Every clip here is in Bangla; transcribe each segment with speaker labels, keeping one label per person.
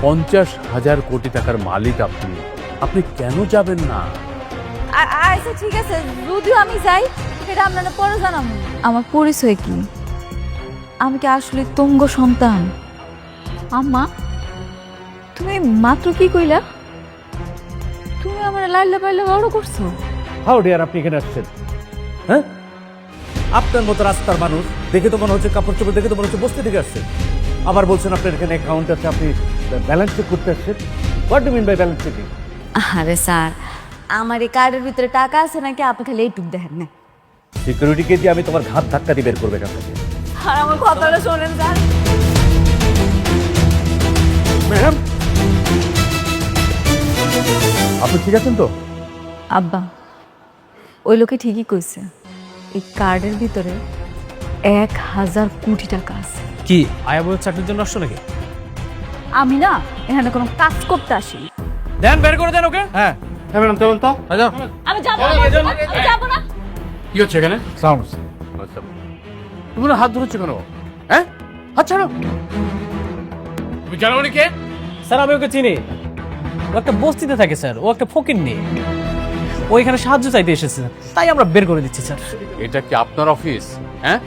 Speaker 1: 50,000 কোটি টাকার মালিক আপনি, আপনি কেন যাবেন না?
Speaker 2: আচ্ছা ঠিক আছে, যদিও আমি যাই সেটা আপনারা পরে জানাবো। আমার পরিচয় কি? আমি কি আসলে তুঙ্গ সন্তান? আম্মা, তুমি মাত্র কি কইলা? তুমি আমার লাইলা পাইলা বড় করছো।
Speaker 3: হাউ ডিয়ার আপনি এখানে আসছেন? হ্যাঁ, আপনার মতো রাস্তার মানুষ দেখে তো মনে হচ্ছে, কাপড় চোপড় দেখে তো মনে হচ্ছে বস্তি থেকে আসছেন। আবার বলছেন আপনার এখানে অ্যাকাউন্ট আছে, আপনি ব্যালেন্স চেক করতে আসছেন। What do mean by balance checking?
Speaker 2: আরে স্যার, আমার এই কার্ডের ভিতরে টাকা আছে নাকি আপনি খালি এইটুক দেখেন না।
Speaker 3: সিকিউরিটিকে দিয়ে আমি তোমার ঘাত ধাক্কা দিয়ে বের করবে আপনাকে।
Speaker 2: আর আমার কথাটা শোনেন স্যার।
Speaker 3: ম্যাডাম,
Speaker 1: আপনি ঠিক আছেন তো?
Speaker 2: আব্বা, ওই লোকে ঠিকই কইছে, এই কার্ডের ভিতরে 1,000 কোটি টাকা আছে।
Speaker 4: কি আয়া বইয়ের চাকরির জন্য আসছো নাকি?
Speaker 2: আমি না এখানে কোনো কাজ করতে আসি।
Speaker 4: দেন বের করে দেন ওকে।
Speaker 3: হ্যাঁ হ্যাঁ ম্যাডাম, চলুন তো।
Speaker 4: আচ্ছা
Speaker 2: আমি যাবো না, আমি যাবো না।
Speaker 1: কি হচ্ছে এখানে?
Speaker 3: সাউন্ডস
Speaker 1: তুমি না হাত ধরেছো কেন? হ্যাঁ, হাত ছাড়ো। তুমি জানো উনি কে?
Speaker 4: স্যার আমি ওকে চিনি, ও একটা বস্তিতে থাকে স্যার, ও একটা ফকির নেই, ও এখানে সাহায্য চাইতে এসেছে, তাই আমরা বের করে দিচ্ছি স্যার।
Speaker 1: এটা কি আপনার অফিস? হ্যাঁ,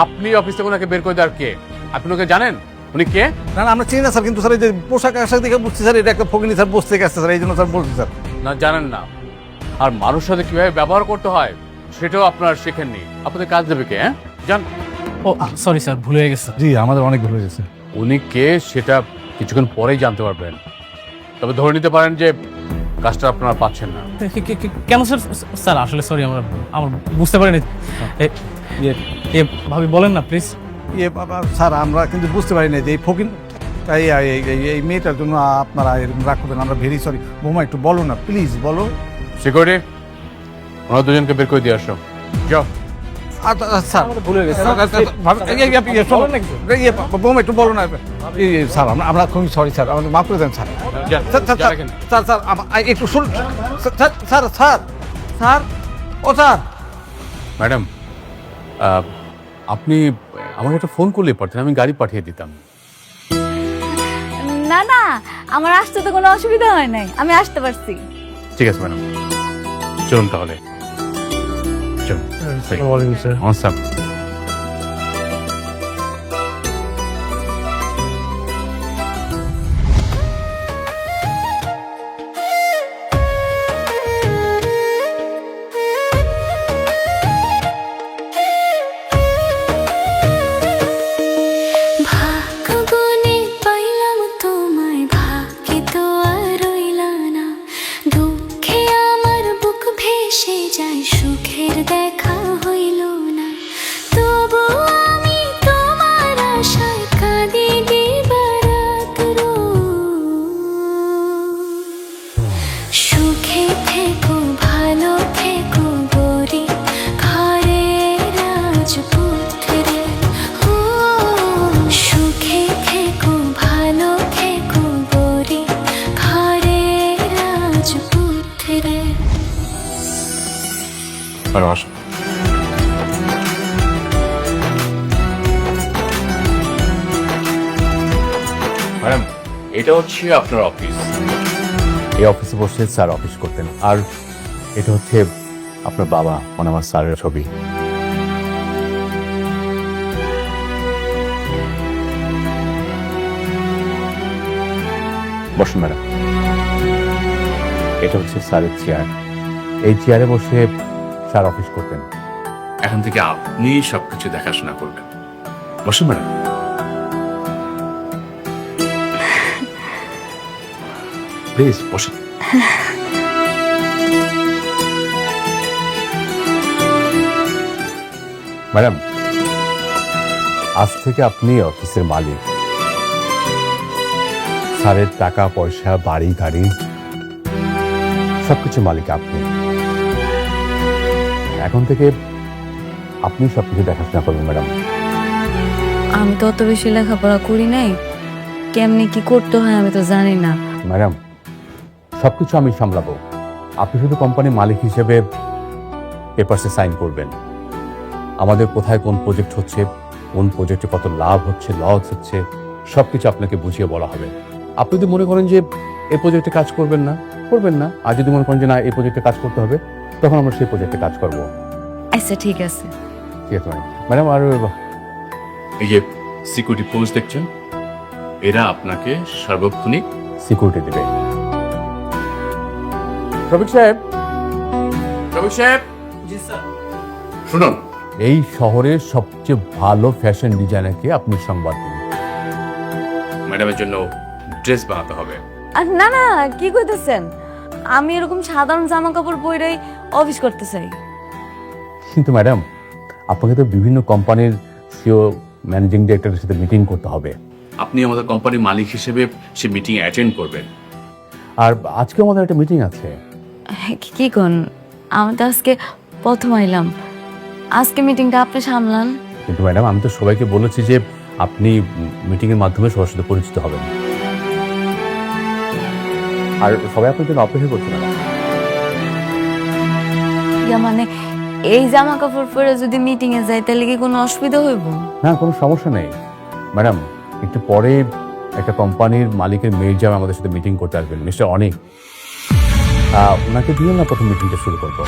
Speaker 1: আপনি অফিস থেকে ওনাকে বের করে দেওয়ার কে? আপনি ওকে জানেন? উনি কে?
Speaker 5: না না আমরা চিনি না স্যার, কিন্তু স্যার এই যে পোশাক আশাক দেখে বুঝছি স্যার এটা একটা ফকিনি স্যার, বসতে গেছে স্যার, এই জন্য স্যার বলছি স্যার।
Speaker 1: না, জানেন না। আর মানুষের সাথে কিভাবে ব্যবহার করতে হয় সেটাও আপনার শেখেননি। আপনাদের কাজ দেবে কে? হ্যাঁ, জান।
Speaker 4: ও সরি স্যার, ভুলে গেছে।
Speaker 5: জি আমাদের অনেক ভুল হয়ে গেছে।
Speaker 1: উনি কে সেটা কিছুক্ষণ পরেই জানতে পারবেন। তবে ধরে নিতে পারেন যে কাজটা আপনারা পাচ্ছেন না।
Speaker 4: কেন স্যার? স্যার আসলে সরি, আমার বুঝতে পারিনি। ভাবি বলেন না প্লিজ।
Speaker 5: ইয়ে বাবা স্যার, আমরা কিন্তু বুঝতে পারি না যে এই ফকিন এই মেয়েটার জন্য আপনারা এরকম রাগ করবেন। আমরা ভেরি সরি। বৌমা একটু বলো না প্লিজ, বলো।
Speaker 1: সিকিউরিটি, ওনারা দুজনকে বের করে দিয়ে আসো। যাও।
Speaker 5: স্যার
Speaker 4: ভুলে গেছে।
Speaker 5: বৌমা একটু বলো না। স্যার আমরা খুবই সরি স্যার, আমাদের মাফ করে দেন স্যার।
Speaker 1: যান,
Speaker 5: স্যার স্যার
Speaker 1: যান এখানে।
Speaker 5: স্যার স্যার একটু শুনুন স্যার স্যার স্যার স্যার ও স্যার।
Speaker 1: ম্যাডাম, আপনি আমাকে একটা ফোন করলেই পারতেন, আমি গাড়ি পাঠিয়ে দিতাম।
Speaker 2: না না, আমার আসতে তো কোনো অসুবিধা হয় নাই, আমি আসতে পারছি।
Speaker 1: ঠিক আছে ম্যাডাম, চলুন তাহলে। চলুন। নমস্কার।
Speaker 6: ভাগ্যগুনে পাইলাম তোমায়, ভাগ্যে তো আর রইলা না। দুঃখে আমার বুক ভেসে যায়, সুখের দেখা হইল না। তবু আমি তোমার আশায় কাঁদি দিবারাত রোজ। সুখে থেকো ভালো থেকো গরি ঘরে রাজপুত্রে। ও সুখে থেকো ভালো থেকো গরি ঘরে রাজপুত্রে।
Speaker 1: ম্যাডাম, এটা হচ্ছে আপনার অফিস। এই অফিসে বসে স্যার অফিস করতেন। আর এটা হচ্ছে আপনার বাবা, মানে আমার স্যারের ছবি। বসুন ম্যাডাম। এটা হচ্ছে স্যারের চেয়ার। এই চেয়ারে বসে স্যার অফিস করতেন। এখন থেকে আপনি সবকিছু দেখাশোনা করবেন। বসুন ম্যাডাম। প্লিজ বসুন। ম্যাডাম, আজ থেকে আপনি অফিসের মালিক। স্যারের টাকা পয়সা, বাড়ি গাড়ি সবকিছু মালিক আপনি। এখন থেকে আপনি সবকিছু দেখাশোনা করবেন ম্যাডাম।
Speaker 2: আমি তো অত বেশি লেখাপড়া করি নাই, কেমনি কি করতে হয় আমি তো জানি না।
Speaker 1: ম্যাডাম, সবকিছু আমি সামলাবো। আপনি শুধু কোম্পানির মালিক হিসেবে পেপারসে সাইন করবেন। আমাদের কোথায় কোন প্রজেক্ট হচ্ছে, কোন প্রজেক্টে কত লাভ হচ্ছে, লস হচ্ছে, সবকিছু আপনাকে বুঝিয়ে বলা হবে। আপনি যদি মনে করেন যে এই প্রজেক্টে কাজ করবেন না, আর যদি মনে করেন যে না এই প্রজেক্টে কাজ করতে হবে, তখন আমরা সেই প্রজেক্টে কাজ করবো।
Speaker 2: আচ্ছা ঠিক আছে।
Speaker 1: ঠিক আছে ম্যাডাম। আর এই যে সিকিউরিটি পোস্ট দেখছেন, এরা আপনাকে সার্বক্ষণিক সিকিউরিটি দেবে। রবিক সাহেব, শুনুন, এই শহরের সবচেয়ে ভালো ফ্যাশন ডিজাইনারকে আপনি সংবাদ দিন। ম্যাডামের জন্য ড্রেস বানাতে হবে।
Speaker 2: না না, কি কইতেছেন? আমি এরকম সাধারণ জামা কাপড় পরেই অফিস করতে চাই।
Speaker 1: কিন্তু ম্যাডাম, আপনাকে তো বিভিন্ন কোম্পানির সিও, ম্যানেজিং ডিরেক্টরের সাথে মিটিং করতে হবে। আপনি আমাদের কোম্পানির মালিক হিসেবে সে মিটিং অ্যাটেন্ড করবেন। আর আজকে আমাদের একটা মিটিং আছে।
Speaker 2: কি কোন? আমি তো আজকে প্রথম আইলাম, আজকে মিটিংটা আপনি সামলান।
Speaker 1: কিন্তু ম্যাডাম, আমি তো সবাইকে বলেছি যে আপনি মিটিংয়ের মাধ্যমে সবার সাথে পরিচিত হবেন, আর সবাই আপনার জন্য অপেক্ষা করছে ম্যাডাম।
Speaker 2: মানে এই জামা কাপড় পরে যদি মিটিং এ যাই তাহলে কি কোনো অসুবিধা হইব?
Speaker 1: না, কোনো সমস্যা নেই ম্যাডাম। একটু পরে একটা কোম্পানির মালিকের মেয়ের জামা আমাদের সাথে মিটিং করতে আসবেন, মিস্টার অনিক। ওনাকে দিয়ে না প্রথম মিটিংটা শুরু করবো।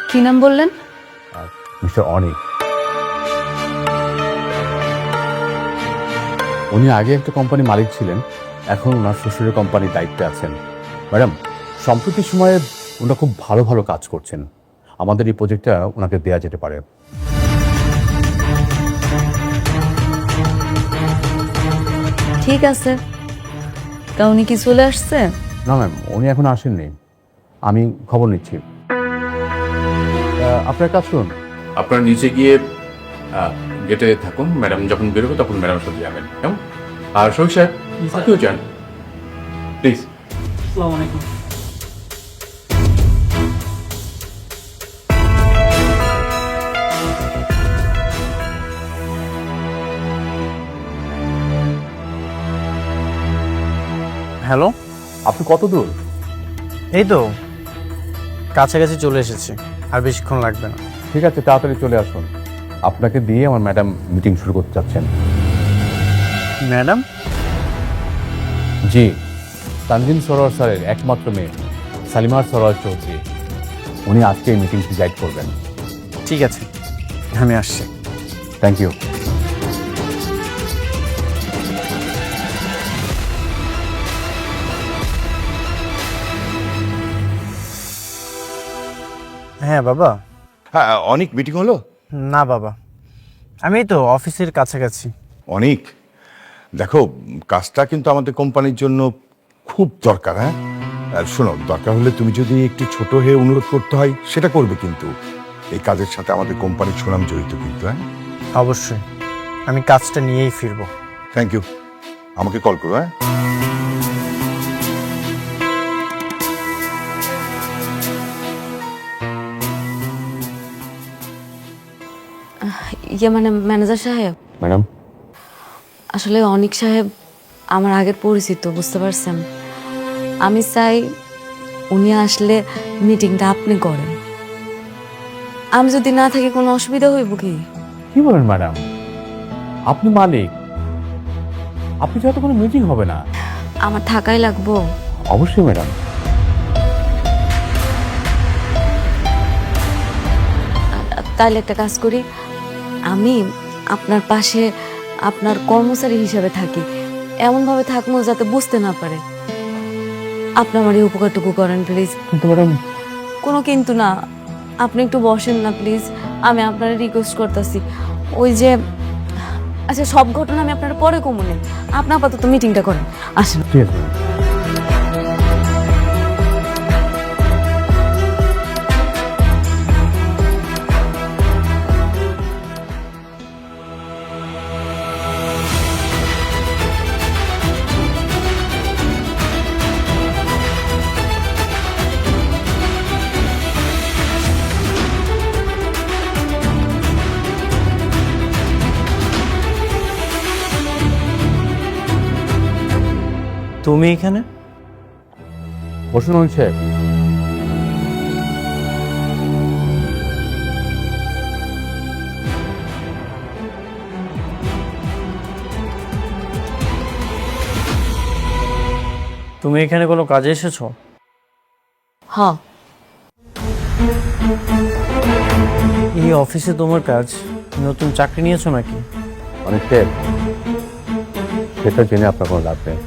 Speaker 2: কি নাম বললেন?
Speaker 1: মিস্টার অনিক। উনি আগে একটা কোম্পানির মালিক ছিলেন, এখন ওনার শ্বশুরের কোম্পানির দায়িত্বে আছেন। ম্যাডাম, সম্প্রতি সময়ে ওনারা খুব ভালো ভালো কাজ করছেন। আমাদের এই প্রজেক্টটা ওনাকে দেয়া যেতে পারে।
Speaker 2: ঠিক আছে, তা উনি কি চলে আসছে?
Speaker 1: না ম্যাম, উনি এখন আসেননি, আমি খবর নিচ্ছি। আপনার কাজ শুনুন, আপনারা নিচে গিয়ে গেটে থাকুন, ম্যাডাম যখন বেরোবে তখন ম্যাডামের সাথে যাবেন, কেমন? আর শফিক সাহেব, আপনিও যান প্লিজ।
Speaker 4: আসসালামু আলাইকুম।
Speaker 5: হ্যালো,
Speaker 1: আপনি কত দূর?
Speaker 7: এই তো কাছাকাছি চলে এসেছি, আর বেশিক্ষণ লাগবে না।
Speaker 1: ঠিক আছে, তাড়াতাড়ি চলে আসুন। আপনাকে দিয়ে আমার ম্যাডাম মিটিং শুরু করতে চাচ্ছেন।
Speaker 7: ম্যাডাম?
Speaker 1: জি, তানজিন সরোয়ার স্যারের একমাত্র মেয়ে সালিমার সরোয়ার চৌধুরী, উনি আজকে এই মিটিংটি গাইড করবেন।
Speaker 7: ঠিক আছে, আমি আসছি।
Speaker 1: Thank you.
Speaker 7: হ্যাঁ বাবা।
Speaker 8: হ্যাঁ, অনেক মিটিং হলো?
Speaker 7: না বাবা, আমি এই তো অফিসের কাছাকাছি।
Speaker 8: অনেক, দেখো কাজটা কিন্তু আমাদের কোম্পানির জন্য খুব দরকার। হ্যাঁ, আর শোনো, দরকার হলে তুমি যদি একটু ছোট হয়ে অনুরোধ করতে হয় সেটা করবে, কিন্তু এই কাজের সাথে আমাদের কোম্পানির সুনাম জড়িত কিন্তু। হ্যাঁ
Speaker 7: অবশ্যই, আমি কাজটা নিয়েই ফিরবো।
Speaker 8: থ্যাংক ইউ, আমাকে কল করো। হ্যাঁ,
Speaker 2: মানে ম্যানেজার সাহেব,
Speaker 1: ম্যাডাম,
Speaker 2: আসলে অনিক সাহেব আমার আগের পরিচিত, বুঝতে পারছেন। আমি চাই উনি আসলে মিটিংটা আপনি করেন। আমি যদি না থাকি কোনো অসুবিধা হইব কি?
Speaker 1: কি বলেন ম্যাডাম? আপনি মালিক, আপনি ছাড়া তো কোনো মিটিং হবে না।
Speaker 2: আমার থাকাই লাগবো।
Speaker 1: অবশ্যই ম্যাডাম।
Speaker 2: তাহলে একটা কাজ করি, আমি আপনার পাশে আপনার কর্মচারী হিসেবে থাকি, এমনভাবে থাকবো যাতে বুঝতে না পারে। আপনি আমার এই উপকারটুকু করেন প্লিজ।
Speaker 1: কিন্তু ম্যাডাম,
Speaker 2: কোনো কিন্তু না, আপনি একটু বসেন না প্লিজ, আমি আপনার রিকোয়েস্ট করতেছি। ওই যে, আচ্ছা সব ঘটনা আমি আপনার পরে কমুনে, আপনি আপাতত মিটিংটা করেন, আসেন।
Speaker 1: ঠিক আছে ম্যাডাম।
Speaker 7: তুমি এখানে?
Speaker 1: বসুন অনিক সাহেব।
Speaker 7: তুমি এখানে কোনো কাজে এসেছো?
Speaker 2: হ,
Speaker 7: এই অফিসে তোমার কাজ? নতুন চাকরি নিয়েছো নাকি?
Speaker 1: অনেক সাহেব, সেটা জেনে আপনার কোনো লাভ নেই।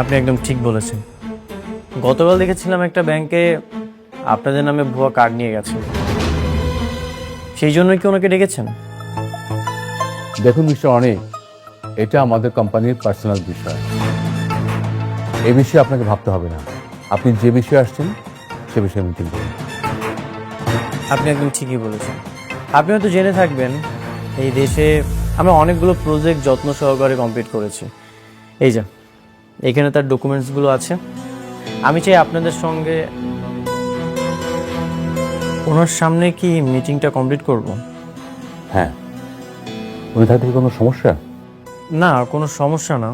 Speaker 7: আপনি একদম ঠিক বলেছেন। গতকাল দেখেছিলাম একটা ব্যাংকে আপনাদের নামে ভুয়া কার্ড নিয়ে গেছে, সেই জন্যই কি ওনাকে ডেকেছেন?
Speaker 1: দেখুন মিস্টার অনেক, এটা আমাদের কোম্পানির পার্সোনাল বিষয়। এই বিষয়ে আপনাকে ভাবতে হবে না। আপনি যে বিষয়ে আসছেন সে বিষয়ে মিটিং করুন।
Speaker 7: আপনি একদম ঠিকই বলেছেন। আপনি হয়তো জেনে থাকবেন এই দেশে আমরা অনেকগুলো প্রজেক্ট যত্ন সহকারে কমপ্লিট করেছি। এই যে এখানে তার ডকুমেন্টসগুলো আছে। আমি চাই আপনাদের সঙ্গে ওনার সামনে কি মিটিংটা কমপ্লিট করব?
Speaker 1: হ্যাঁ, উনি থাকতে কি কোনো সমস্যা?
Speaker 7: না, কোনো সমস্যা না।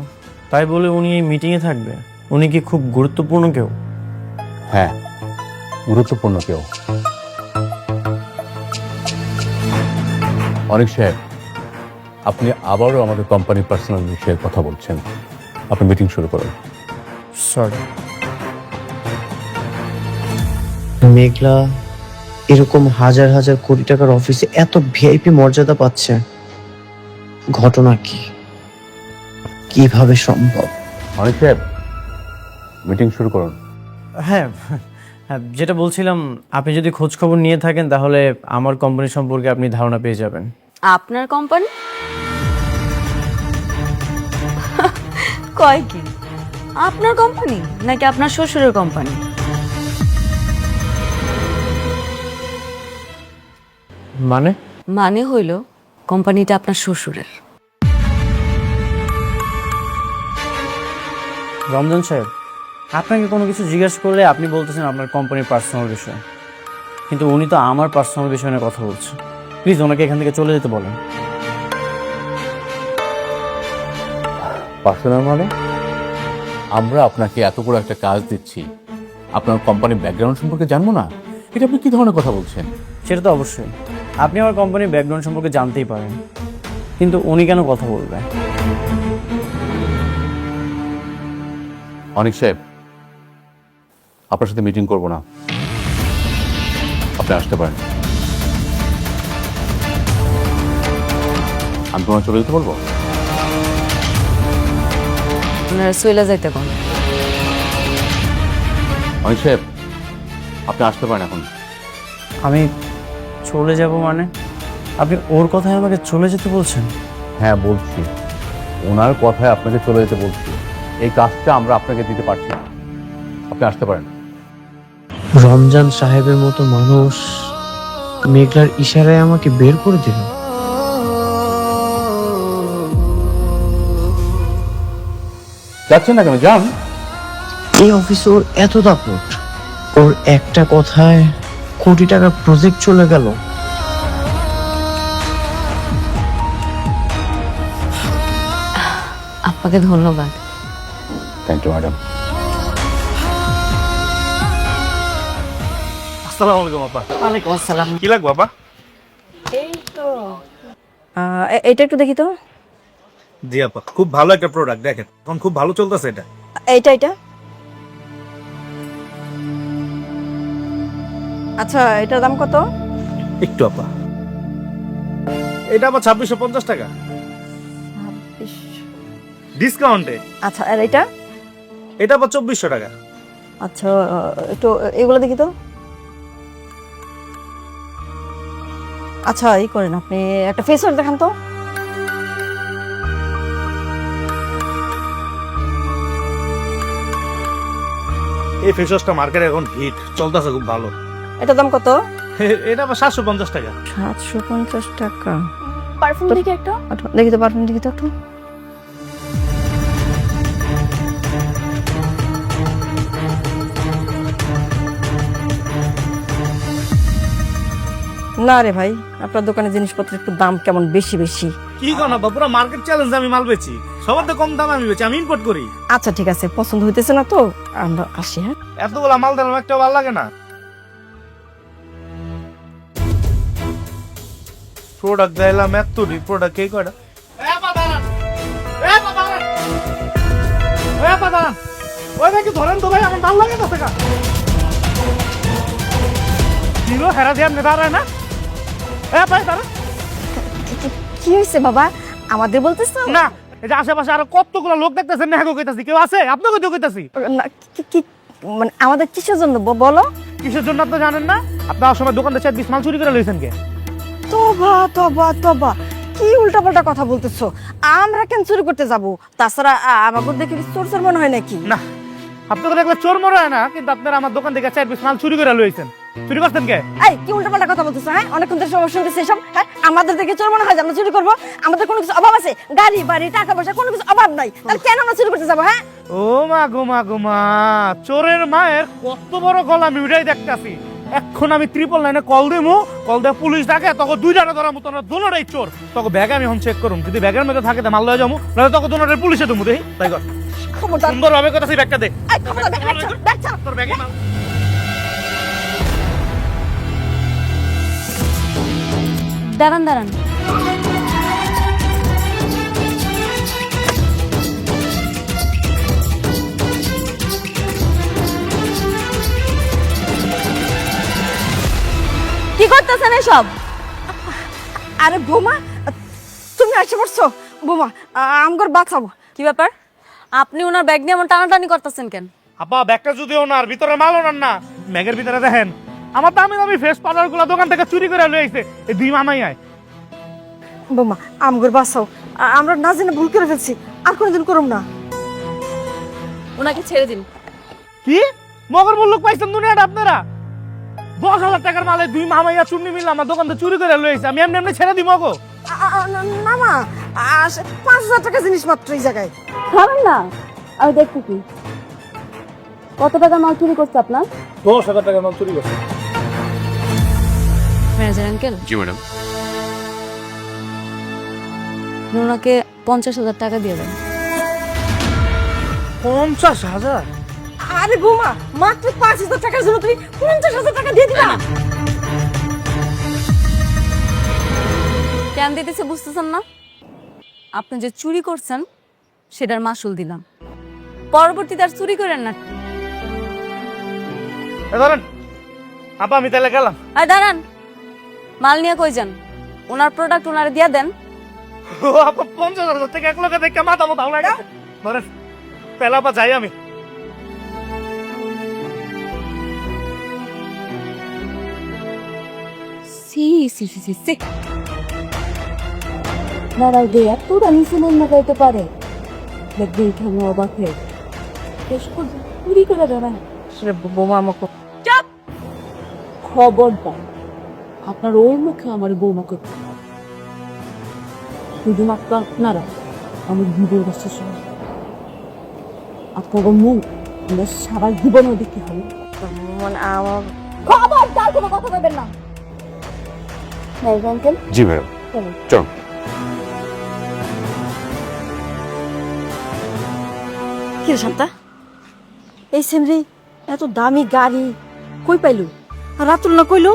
Speaker 7: তাই বলে উনি এই মিটিংয়ে থাকবে? উনি কি খুব গুরুত্বপূর্ণ কেউ?
Speaker 1: হ্যাঁ, গুরুত্বপূর্ণ কেউ। অনেক সাহেব, আপনি আবারও আমাদের কোম্পানির পার্সোনাল বিষয়ে কথা বলছেন। আপনি মিটিং শুরু করুন।
Speaker 7: সরি।
Speaker 9: মেঘলা এরকম হাজার হাজার কোটি টাকার অফিসে এত ভিআইপি মর্যাদা পাচ্ছে, ঘটনা কি, কিভাবে সম্ভব?
Speaker 1: অনেক সাহেব, মিটিং শুরু করুন।
Speaker 7: হ্যাঁ হ্যাঁ, যেটা বলছিলাম, আপনি যদি খোঁজ খবর নিয়ে থাকেন তাহলে আমার কোম্পানি সম্পর্কে আপনি ধারণা পেয়ে যাবেন।
Speaker 2: আপনার কোম্পানি? কয় কি, আপনার কোম্পানি নাকি আপনার শ্বশুরের কোম্পানি?
Speaker 7: মানে?
Speaker 2: মানে হইল কোম্পানিটা আপনার শ্বশুরের।
Speaker 7: রমজান সাহেব, আপনাকে কোনো কিছু জিজ্ঞাসা করলে আপনি বলতেছেন আপনার কোম্পানির পার্সোনাল বিষয়, কিন্তু উনি তো আমার পার্সোনাল বিষয় নিয়ে কথা বলছেন। প্লিজ ওনাকে এখান থেকে চলে যেতে বলেন।
Speaker 1: পার্সোনাল মানে? আমরা আপনাকে এত বড় একটা কাজ দিচ্ছি, আপনার কোম্পানির ব্যাকগ্রাউন্ড সম্পর্কে জানবো না? এটা আপনি কি ধরনের কথা বলছেন?
Speaker 7: সেটা তো অবশ্যই, আপনি আমার কোম্পানির ব্যাকগ্রাউন্ড সম্পর্কে জানতেই পারেন, কিন্তু উনি কেন কথা বলবে?
Speaker 1: অনেক সাহেব, আপনার সাথে মিটিং করব না, আপনি আসতে পারেন। আমি তোমার চলে যেতে বলবো?
Speaker 2: আপনারা সইলা যাইতে কোন?
Speaker 1: অনেক সাহেব, আপনি আসতে পারেন এখন।
Speaker 7: আমি চলে যাব মানে? আপনি ওর কথায় আমাকে চলে যেতে বলছেন?
Speaker 1: হ্যাঁ বলছি, ওনার কথায় আপনাকে চলে যেতে বলছি। এই কাজটা আমরা আপনাকে দিতে পারছি না, আপনি আসতে পারেন।
Speaker 9: রমজান সাহেবের মতো মানুষ মেঘলার ইশারায় আমাকে বের করে দিল।
Speaker 1: যাচ্ছেন না কেন? যান।
Speaker 9: এই অফিসে ওর এত দাপট, ওর একটা কথায় কোটি টাকার প্রজেক্ট চলে গেল।
Speaker 2: আপনাকে ধন্যবাদ।
Speaker 1: Thank you madam.
Speaker 3: আসসালামু আলাইকুম আপা।
Speaker 2: ওয়ালাইকুম আসসালাম।
Speaker 3: কি লাগবে আপা?
Speaker 2: এটা একটু দেখি তো।
Speaker 3: জি আপা, খুব ভালো একটা প্রোডাক্ট, দেখেন এখন খুব ভালো চলতেছে এটা।
Speaker 2: এটা আচ্ছা, এটার দাম কত?
Speaker 3: একটু আপা, এটা আবার 2650 টাকা ডিসকাউন্টে।
Speaker 2: আচ্ছা, আর এটা?
Speaker 3: এটা আবার 2400 টাকা।
Speaker 2: আচ্ছা, একটু এগুলো দেখি তো। আচ্ছা, এই করেন, আপনি একটা ফেস ওয়াশ দেখান তো।
Speaker 3: এই ফেস ওয়াশটা মার্কেটে এখন হিট চলতেছে, খুব ভালো।
Speaker 2: এটার দাম কত?
Speaker 3: এটা আবার 750 টাকা।
Speaker 2: 750 টাকা। পারফিউম দেখি একটা। দেখি তো, পারফিউম দেখি তো একটু। না রে ভাই, আপনার দোকানে জিনিসপত্রের একটু দাম কেমন বেশি বেশি।
Speaker 3: কি কোন আপা, পুরো মার্কেট চ্যালেঞ্জ আমি মাল বেচি, সবার তো কম দামে আমি বেচি, আমি ইম্পোর্ট করি।
Speaker 2: আচ্ছা ঠিক আছে, পছন্দ হইতেছে না তো আমরা আসি। হ্যাঁ,
Speaker 3: এতগুলা মাল দিলাম, একটা ভালো লাগে না। প্রোডাক্ট দিলাম এত, প্রোডাক্ট কে কয়টা?
Speaker 5: ওই ভাই কি ধরেন তো ভাই, আমার ভাল লাগে না টাকা কিলো হেরা দিয়ে আপনি দাঁড়ায় না? ভাই দাঁড়া
Speaker 2: কি হয়েছে বাবা, আমাদের বলতেছো?
Speaker 5: না, এই যে আশেপাশে আরো কতগুলো লোক দেখতেছেন না, হ্যাঁ কইতাছি, কেউ আছে? আপনাকে তো কইতাছি।
Speaker 2: না, মানে আমাদের কিসের জন্য বলো?
Speaker 5: কিসের জন্য আপনি জানেন না? আপনার সময় দোকান থেকে 20 মাল চুরি করে লইছেন কে?
Speaker 10: তবা তবা তবা, কি উল্টাপাল্টা কথা বলতেছো? আমরা কেন চুরি করতে যাব? তাছাড়া আমাকে দেখে কি চোর চোর মনে হয় নাকি?
Speaker 5: না, আপনি তো দেখলে চোর মনে হয় না, কিন্তু আপনারা আমার দোকান থেকে 4-20 মাল চুরি করে লইছেন। চুরি করতেন কে?
Speaker 10: এই কি উল্টাপাল্টা কথা বলতেছো? হ্যাঁ, অনেকক্ষণ ধরে সমস্যা শুনতেছি এসব। হ্যাঁ, আমাদের দেখে চোর মনে হয় যে আমরা চুরি করবো? আমাদের কোনো কিছু অভাব আছে? গাড়ি বাড়ি টাকা পয়সা কোনো কিছু অভাব নাই, তাহলে কেন আমরা চুরি করতে যাবো? হ্যাঁ,
Speaker 5: ও মা গো মা গো মা, চোরের মায়ের কত বড় গলা আমি উঠাই দেখতেছি। এখন আমি 999 কল দেবো, কল দিয়ে পুলিশ ডাকে, তখন দুইটারে ধরার মতো দোনোটাই চোর। তখন ব্যাগ আমি এখন চেক করুম, যদি ব্যাগের মধ্যে থাকে মাল লয়ে যাবো, নাহলে তখন দোনোটারে পুলিশে দেবো। দেখি তাই কর,
Speaker 10: খবরদার।
Speaker 5: সুন্দর ভাবে কথা সেই ব্যাগটা দে।
Speaker 10: এই খবরদার, ব্যাগ ছাড়, ব্যাগ ছাড়।
Speaker 5: তোর ব্যাগে মাল।
Speaker 2: দাঁড়ান দাঁড়ান, কি করতেছেন এসব?
Speaker 10: আরে বোমা, তুমি আসে পড়ছো? বোমা, আমগর বাঁচাবো।
Speaker 2: কি ব্যাপার, আপনি ওনার ব্যাগ নিয়ে এমন টানাটানি করতেছেন কেন?
Speaker 5: আপা ব্যাগটা যদি ওনার ভিতরে মাল ওনার না, ব্যাগের ভিতরে দেখেন আমার দামি দামি ফেস পাউডার গুলা দোকান থেকে চুরি করে লয়ে আইছে এই দুই মামাই আয়।
Speaker 10: বোমা, আমগর বাঁচাও, আমরা না জেনে ভুল করে ফেলছি, আর কোনোদিন করুম না।
Speaker 2: ওনাকে ছেড়ে দিন।
Speaker 5: কি মগর মুল্লুক পাইছেন দুনিয়াটা আপনারা? 10,000 টাকার মালে দুই মামাইয়া চুন্নি মিলে আমার দোকান থেকে চুরি করে লয়ে আইছে, আমি এমনি এমনি ছেড়ে দিব গো?
Speaker 10: না মা, 5,000 টাকা জিনিস মাত্র এই জায়গায়।
Speaker 2: খাবেন না? আমি দেখতে কি কত টাকা মাল চুরি করছে আপনার?
Speaker 5: 10,000 টাকার মাল চুরি করছে।
Speaker 2: ম্যানেজার আঙ্কেল,
Speaker 1: জি ম্যাডাম।
Speaker 2: ওনাকে 50,000 টাকা দিয়ে দেন।
Speaker 5: 50,000?
Speaker 10: আরে বোমা, মাত্র 5,000 টাকার জন্য তুমি 50,000 টাকা দিয়ে দিবা?
Speaker 2: কেন দিতেছে বুঝতেছেন না? আপনি যে চুরি করছেন সেটার মাসুল দিলাম, পরবর্তীতে আর চুরি করেন না।
Speaker 5: ধরেন আপা, আমি তাহলে গেলাম।
Speaker 2: আর দাঁড়ান, মাল নিয়ে কই যান? ওনার প্রোডাক্ট ওনারে দিয়ে দেন।
Speaker 5: ও আপা, 50,000 থেকে এক লোকে দেখে মাথা মতো হাওলা গেছে। ধরেন তাহলে আপা যাই আমি।
Speaker 2: সি সি সি সি সি, দাঁড়াও দে, এত দামি সিনেমা না গাইতে পারে? দেখবে এখানে অবাক হয়ে শেষ করে চুরি করে দাঁড়ান।
Speaker 10: বোমা আমাকে
Speaker 2: খবরদার আপনার ওর মুখে আমার বৌমা করতে, শুধুমাত্র আপনারা আমার জীবন শেষ হয়। আপনার মুখ আমরা সারা জীবনও দেখতে হবে।
Speaker 10: মানে আমার
Speaker 2: খবরদার কোনো কথা বলবেন না। আঙ্কেল,
Speaker 1: জি ম্যাডাম,
Speaker 2: চলুন।
Speaker 1: চল।
Speaker 10: কি রে শান্তা, এই সেমরি এত দামি গাড়ি কই পাইলু? আর রাতুল না কইলো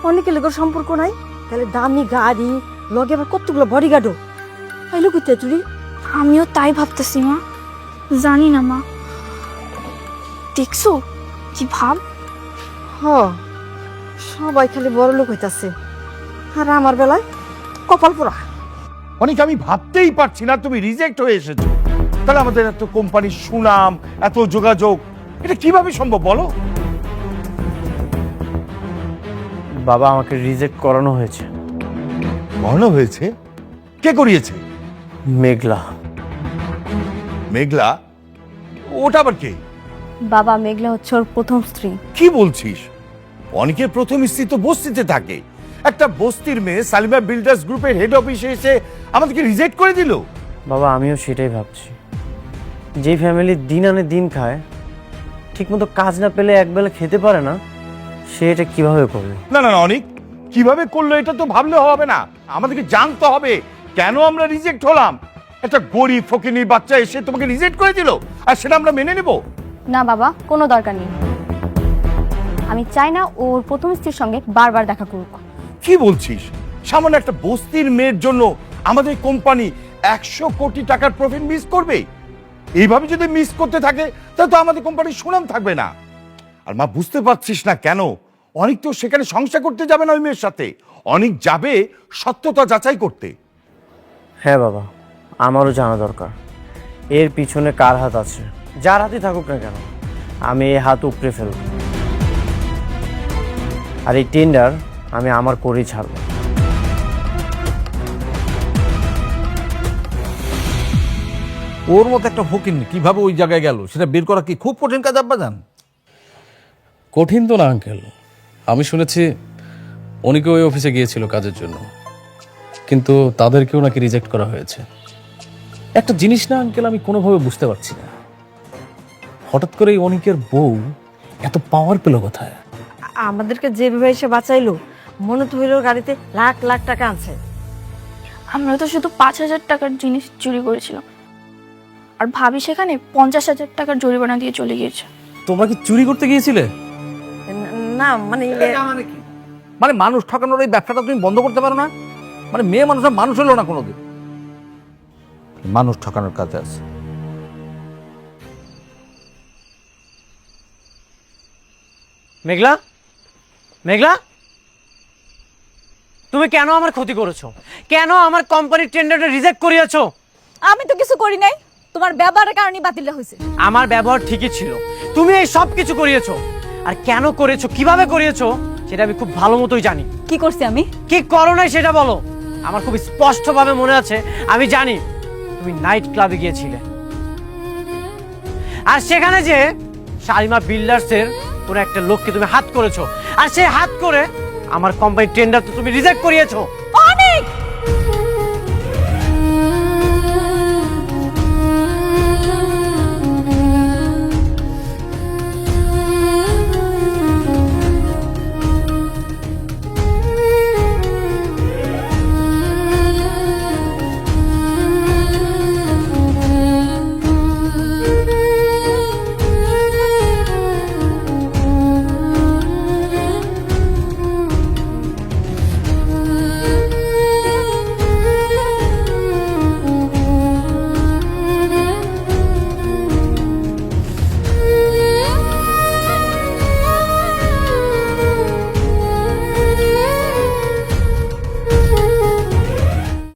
Speaker 10: অনেকে লোকের সম্পর্ক নাই, তাহলে দামি গাড়ি লগে আবার কতগুলো বডিগার্ডও পাইলু কইতে চুরি?
Speaker 11: আমিও তাই ভাবতেছি মা, জানি না মা। দেখছো কি ভাব?
Speaker 10: হ, সবাই খালি বড় লোক হইতাছে, আর আমার বেলায় কপাল পোড়া।
Speaker 8: অনেক আমি ভাবতেই পারছি না তুমি রিজেক্ট হয়ে এসেছো। তাহলে আমাদের এত কোম্পানির সুনাম, এত যোগাযোগ, এটা কিভাবে সম্ভব বলো?
Speaker 7: বাবা, আমাকে রিজেক্ট করানো হয়েছে।
Speaker 8: করানো হয়েছে? কে করিয়েছে?
Speaker 7: মেঘলা।
Speaker 8: মেঘলা? ওটা আবার কে?
Speaker 2: বাবা, মেঘলা হচ্ছে ওর প্রথম স্ত্রী।
Speaker 8: কি বলছিস? অনেকের প্রথম স্ত্রী তো বস্তিতে থাকে, একটা বস্তির মেয়ে সালিমা বিল্ডার্স গ্রুপের হেড অফিসে এসে আমাদেরকে রিজেক্ট করে দিল।
Speaker 7: বাবা, আমিও সেটাই ভাবছি। যেই ফ্যামিলি দিন আনে দিন খায়, ঠিকমতো কাজ না পেলে একবেলা খেতে পারে না, সে এটা কিভাবে করবে?
Speaker 8: না না না, অনেক কিভাবে করলো এটা তো ভাবলে হবে না, আমাদেরকে জানতে হবে কেন আমরা রিজেক্ট হলাম। একটা গরিব ফকিনীর বাচ্চা এসে তোমাকে রিজেক্ট করে দিল, আর সেটা আমরা মেনে নেব?
Speaker 2: না বাবা, কোনো দরকার নেই। আমি চাই না ওর প্রথম স্ত্রীর সঙ্গে বারবার দেখা করুক।
Speaker 8: কি বলছিস? সামান্য একটা বস্তির মেয়ের জন্য আমাদের কোম্পানি 100 কোটি টাকার প্রফিট মিস করবে? এইভাবে যদি মিস করতে থাকে তাহলে তো আমাদের কোম্পানির সুনাম থাকবে না। আর মা, বুঝতে পারছিস না কেন অনেক তো সেখানে সংসার করতে যাবে না ওই মেয়ের সাথে, অনেক যাবে সত্যতা যাচাই করতে।
Speaker 7: হ্যাঁ বাবা, আমারও জানা দরকার এর পিছনে কার হাত আছে। যার হাতে থাকুক না কেন, আমি এই হাত উপড়ে ফেলব, আর এই টেন্ডার আমি আমার করেই ছাড়ব।
Speaker 3: ওর মতো একটা ফকির কিভাবে ওই জায়গায় গেল সেটা বের করা কি খুব কঠিন কাজ আব্বাজান?
Speaker 4: কঠিন তো না আঙ্কেল, আমি শুনেছি অনেকে ওই অফিসে গিয়েছিল কাজের জন্য, কিন্তু তাদেরকেও নাকি রিজেক্ট করা হয়েছে। একটা জিনিস না আঙ্কেল, আমি কোনোভাবে বুঝতে পারছি না, হঠাৎ করে অনেকের বউ এত পাওয়ার পেল কোথায়?
Speaker 10: আমাদেরকে যেভাবে এসে বাঁচাইলো, মনে তো হইলো গাড়িতে লাখ লাখ টাকা আছে।
Speaker 11: আমরা তো শুধু 5,000 টাকার জিনিস চুরি করেছিলাম, আর ভাবি সেখানে 50,000 টাকার জরিমানা দিয়ে চলে গিয়েছে।
Speaker 3: তোমরা কি চুরি করতে গিয়েছিলে?
Speaker 10: না মানে
Speaker 3: মানে মানুষ ঠকানোর এই ব্যবসাটা তুমি বন্ধ করতে পারো না? মানে মেয়ে মানুষের মানুষ হলো না কোনোদিন, মানুষ ঠকানোর কাজে আছে।
Speaker 7: মেঘলা, মেঘলা, তুমি কেন আমার ক্ষতি করেছো? কেন আমার কোম্পানির টেন্ডারটা রিজেক্ট করিয়েছো?
Speaker 2: আমি তো কিছু করি নাই, তোমার ব্যবহারের কারণে বাতিলটা হয়েছে।
Speaker 7: আমার ব্যবহার ঠিকই ছিল, তুমি এই সব কিছু করিয়েছো। আর কেন করেছো, কিভাবে করিয়েছো সেটা আমি খুব ভালো মতোই জানি।
Speaker 2: কি করছি আমি?
Speaker 7: কি করো নাই সেটা বলো। আমার খুব স্পষ্টভাবে মনে আছে, আমি জানি তুমি নাইট ক্লাবে গিয়েছিলে, আর সেখানে যে শালিমা বিল্ডার্সের কোনো একটা লোককে তুমি হাত করেছো, আর সেই হাত করে আমার কোম্পানির টেন্ডার তো তুমি রিজেক্ট করিয়েছো।